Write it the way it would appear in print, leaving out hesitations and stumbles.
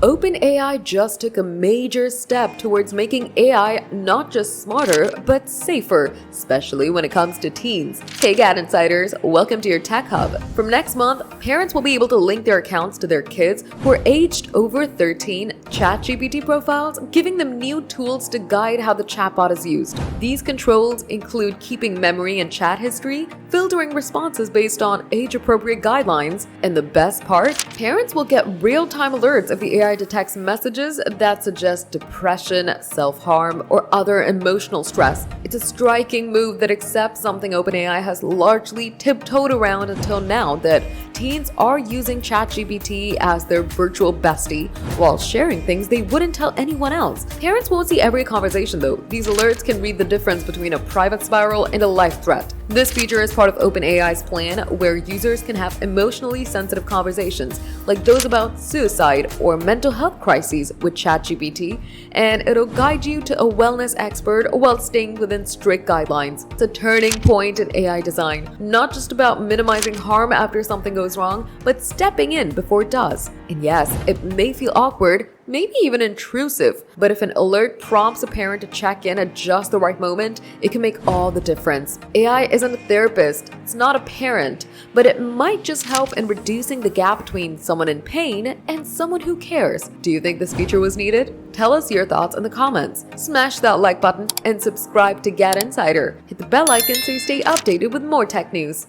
OpenAI just took a major step towards making AI not just smarter, but safer, especially when it comes to teens. Hey GadInsiders, welcome to your Tech Hub. From next month, parents will be able to link their accounts to their kids who are aged over 13 ChatGPT profiles, giving them new tools to guide how the chatbot is used. These controls include keeping memory and chat history, filtering responses based on age-appropriate guidelines, and the best part, parents will get real-time alerts if the AI detects messages that suggest depression, self-harm, or other emotional stress. It's a striking move that accepts something OpenAI has largely tiptoed around until now, that teens are using ChatGPT as their virtual bestie while sharing things they wouldn't tell anyone else. Parents won't see every conversation though. These alerts can read the difference between a private spiral and a life threat. This feature is part of OpenAI's plan where users can have emotionally sensitive conversations like those about suicide or mental health crises with ChatGPT, and it'll guide you to a wellness expert while staying within strict guidelines. It's a turning point in AI design, not just about minimizing harm after something goes wrong, but stepping in before it does. And yes, it may feel awkward, maybe even intrusive, but if an alert prompts a parent to check in at just the right moment, it can make all the difference. AI isn't a therapist, it's not a parent, but it might just help in reducing the gap between someone in pain and someone who cares. Do you think this feature was needed? Tell us your thoughts in the comments. Smash that like button and subscribe to GadInsider. Hit the bell icon so you stay updated with more tech news.